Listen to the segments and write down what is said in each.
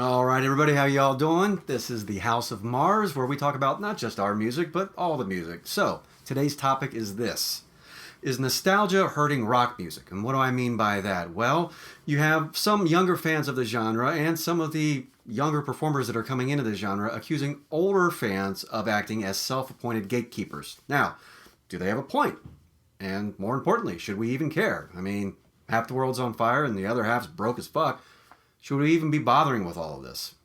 All right, everybody, how y'all doing? This is the House of Mars, where we talk about not just our music, but all the music. So, today's topic is this. Is nostalgia hurting rock music? And what do I mean by that? Well, you have some younger fans of the genre and some of the younger performers that are coming into the genre accusing older fans of acting as self-appointed gatekeepers. Now, do they have a point? And more importantly, should we even care? I mean, half the world's on fire and the other half's broke as fuck. Should we even be bothering with all of this?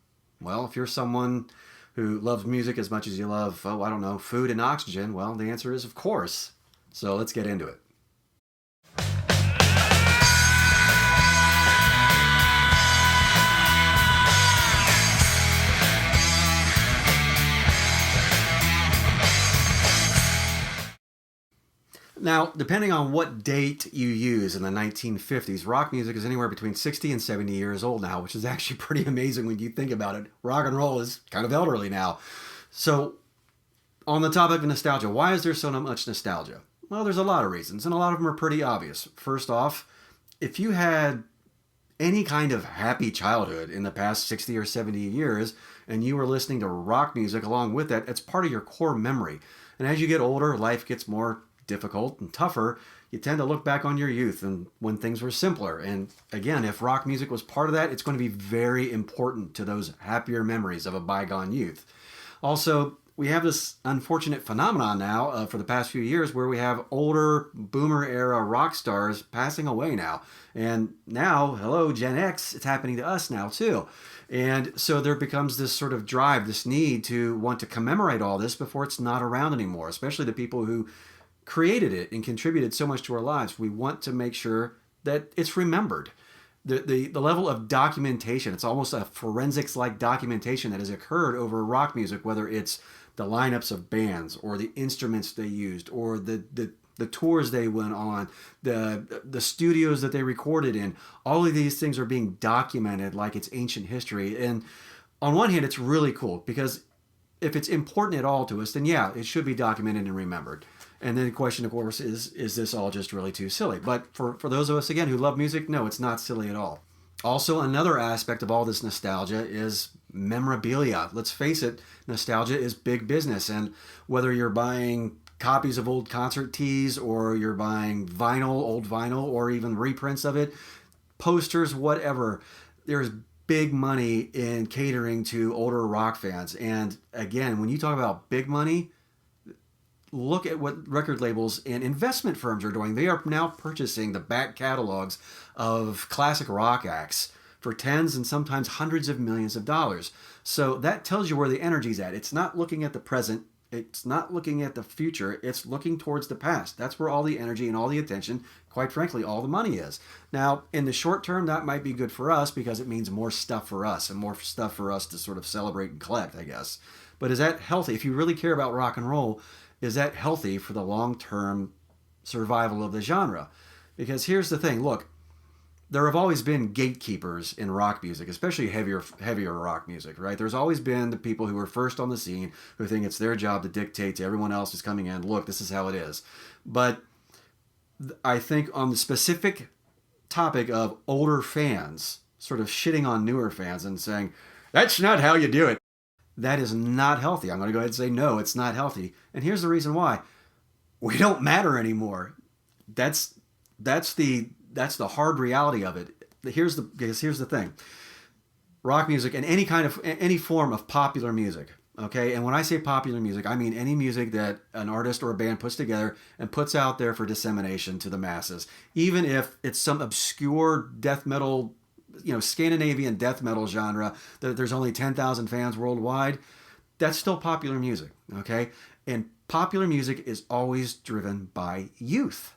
Well, if you're someone who loves music as much as you love, oh, I don't know, food and oxygen, well, the answer is of course. So let's get into it. Now, depending on what date you use in the 1950s, rock music is anywhere between 60 and 70 years old now, which is actually pretty amazing when you think about it. Rock and roll is kind of elderly now. So, on the topic of nostalgia, why is there so much nostalgia? Well, there's a lot of reasons, and a lot of them are pretty obvious. First off, if you had any kind of happy childhood in the past 60 or 70 years, and you were listening to rock music along with that, it's part of your core memory. And as you get older, life gets more difficult and tougher. You tend to look back on your youth and when things were simpler. And again, if rock music was part of that, it's going to be very important to those happier memories of a bygone youth. Also, we have this unfortunate phenomenon now for the past few years where we have older boomer era rock stars passing away now. And now, hello, Gen X, it's happening to us now too. And so there becomes this sort of drive, this need to want to commemorate all this before it's not around anymore, especially the people who created it and contributed so much to our lives. We want to make sure that it's remembered. The level of documentation, it's almost a forensics like documentation that has occurred over rock music, whether it's the lineups of bands or the instruments they used or the tours they went on, the studios that they recorded in. All of these things are being documented like it's ancient history. And on one hand, it's really cool because if it's important at all to us, then yeah, it should be documented and remembered. And then the question, of course, is this all just really too silly? But for those of us, again, who love music, no, it's not silly at all. Also, another aspect of all this nostalgia is memorabilia. Let's face it, nostalgia is big business. And whether you're buying copies of old concert tees or you're buying vinyl, old vinyl, or even reprints of it, posters, whatever, there's big money in catering to older rock fans. And again, when you talk about big money, look at what record labels and investment firms are doing. They are now purchasing the back catalogs of classic rock acts for tens and sometimes hundreds of millions of dollars. So that tells you where the energy's at. It's not looking at the present. It's not looking at the future. It's looking towards the past. That's where all the energy and all the attention, quite frankly, all the money is. Now, in the short term, that might be good for us because it means more stuff for us and more stuff for us to sort of celebrate and collect, I guess. But is that healthy? If you really care about rock and roll, is that healthy for the long-term survival of the genre? Because here's the thing, look, there have always been gatekeepers in rock music, especially heavier rock music, right? There's always been the people who are first on the scene who think it's their job to dictate to everyone else who's coming in, look, this is how it is. But I think on the specific topic of older fans sort of shitting on newer fans and saying, that's not how you do it, that is not healthy. I'm going to go ahead and say no, it's not healthy. And here's the reason why. We don't matter anymore. That's the hard reality of it. Here's the thing. Rock music and any form of popular music, okay? And when I say popular music, I mean any music that an artist or a band puts together and puts out there for dissemination to the masses. Even if it's some obscure death metal, Scandinavian death metal genre that there's only 10,000 fans worldwide, that's still popular music, okay? And popular music is always driven by youth.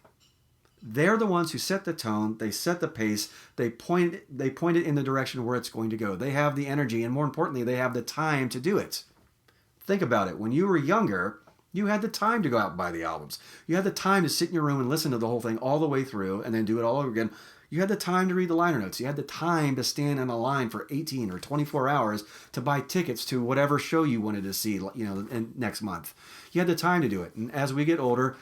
They're the ones who set the tone, they set the pace, they point it in the direction where it's going to go. They have the energy, and more importantly, they have the time to do it. Think about it. When you were younger, you had the time to go out and buy the albums. You had the time to sit in your room and listen to the whole thing all the way through and then do it all over again. You had the time to read the liner notes. You had the time to stand in a line for 18 or 24 hours to buy tickets to whatever show you wanted to see, next month. You had the time to do it. And as we get older,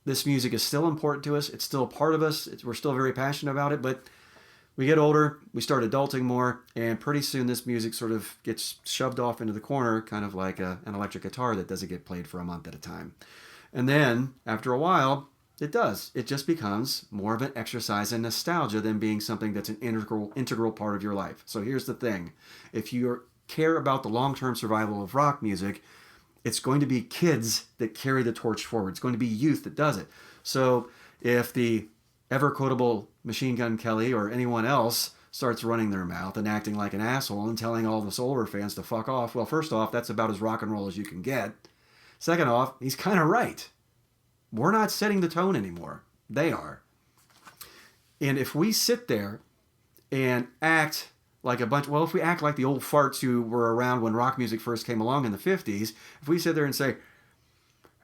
this music is still important to us. It's still a part of us. We're still very passionate about it. But We get older, we start adulting more, and pretty soon this music sort of gets shoved off into the corner, kind of like an electric guitar that doesn't get played for a month at a time. And then, after a while, it does. It just becomes more of an exercise in nostalgia than being something that's an integral part of your life. So here's the thing. If you care about the long-term survival of rock music, it's going to be kids that carry the torch forward. It's going to be youth that does it. So if the ever-quotable Machine Gun Kelly or anyone else starts running their mouth and acting like an asshole and telling all the Solar fans to fuck off, well, first off, that's about as rock and roll as you can get. Second off, he's kind of right. We're not setting the tone anymore. They are. And if we sit there and act like a bunch, well, if we act like the old farts who were around when rock music first came along in the 50s, if we sit there and say,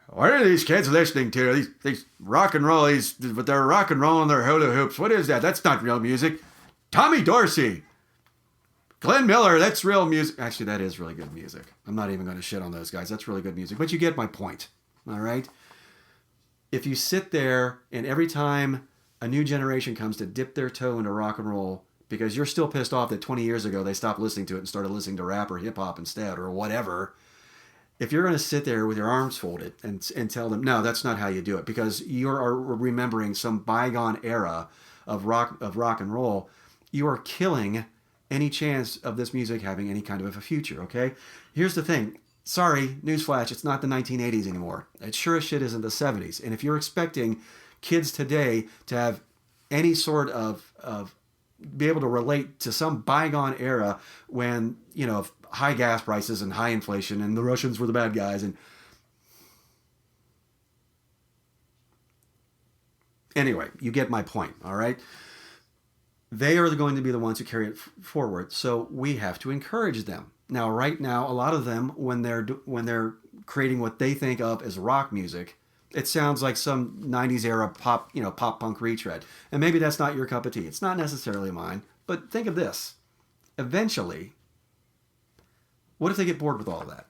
what are these kids listening to? These rock and roll, but they're rock and roll and they're hula hoops. What is that? That's not real music. Tommy Dorsey, Glenn Miller, that's real music. Actually, that is really good music. I'm not even going to shit on those guys. That's really good music. But you get my point. All right? If you sit there and every time a new generation comes to dip their toe into rock and roll, because you're still pissed off that 20 years ago they stopped listening to it and started listening to rap or hip hop instead or whatever, if you're going to sit there with your arms folded and tell them, no, that's not how you do it, because you are remembering some bygone era of rock and roll, you are killing any chance of this music having any kind of a future, okay? Here's the thing. Sorry, newsflash, it's not the 1980s anymore. It sure as shit isn't the 70s. And if you're expecting kids today to have any sort of be able to relate to some bygone era when, you know, high gas prices and high inflation and the Russians were the bad guys. And anyway, you get my point, all right? They are going to be the ones who carry it forward. So we have to encourage them. Now, right now, a lot of them, when they're creating what they think of as rock music, it sounds like some 90s era pop punk retread. And maybe that's not your cup of tea. It's not necessarily mine. But think of this. Eventually, what if they get bored with all of that?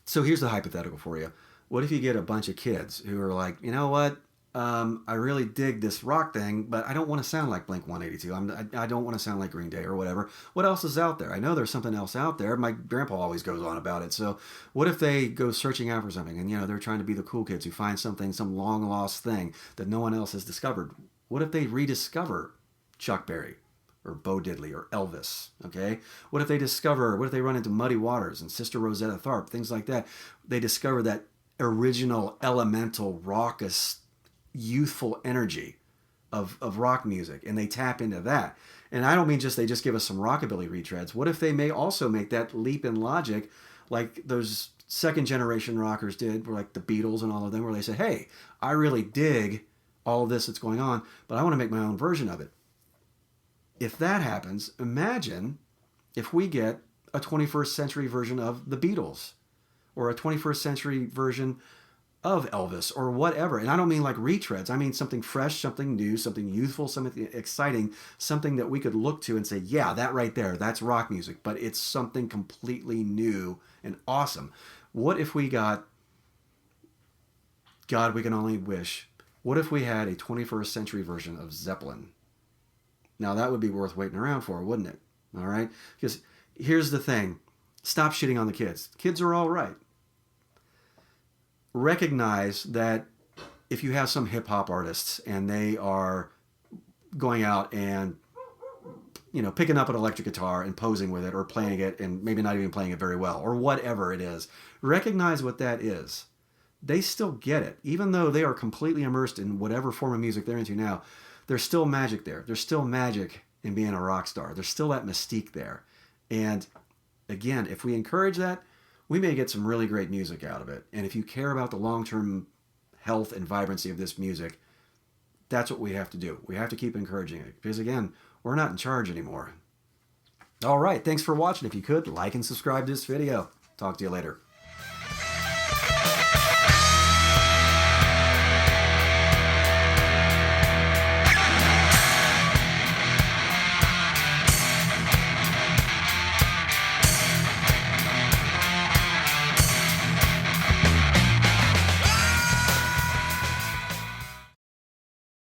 So here's the hypothetical for you. What if you get a bunch of kids who are like, you know what? I really dig this rock thing, but I don't want to sound like Blink-182. I don't want to sound like Green Day or whatever. What else is out there? I know there's something else out there. My grandpa always goes on about it. So what if they go searching out for something and, you know, they're trying to be the cool kids who find something, some long lost thing that no one else has discovered? What if they rediscover Chuck Berry or Bo Diddley or Elvis? Okay. What if they run into Muddy Waters and Sister Rosetta Tharpe, things like that? They discover that original elemental raucous youthful energy of rock music, and they tap into that. And I don't mean they just give us some rockabilly retreads. What if they may also make that leap in logic like those second generation rockers did, like the Beatles and all of them, where they say, hey, I really dig all of this that's going on, but I want to make my own version of it. If that happens, imagine if we get a 21st century version of the Beatles or a 21st century version of Elvis or whatever. And I don't mean like retreads. I mean something fresh, something new, something youthful, something exciting, something that we could look to and say, yeah, that right there, that's rock music, but it's something completely new and awesome. What if we got, God, we can only wish, what if we had a 21st century version of Zeppelin? Now that would be worth waiting around for, wouldn't it? All right? Because here's the thing. Stop shitting on the kids. Kids are all right. Recognize that if you have some hip hop artists and they are going out and, you know, picking up an electric guitar and posing with it or playing it and maybe not even playing it very well or whatever it is, recognize what that is. They still get it. Even though they are completely immersed in whatever form of music they're into now, there's still magic there. There's still magic in being a rock star. There's still that mystique there. And again, if we encourage that, we may get some really great music out of it. And if you care about the long-term health and vibrancy of this music, that's what we have to do. We have to keep encouraging it. Because again, we're not in charge anymore. All right, thanks for watching. If you could, like and subscribe to this video. Talk to you later.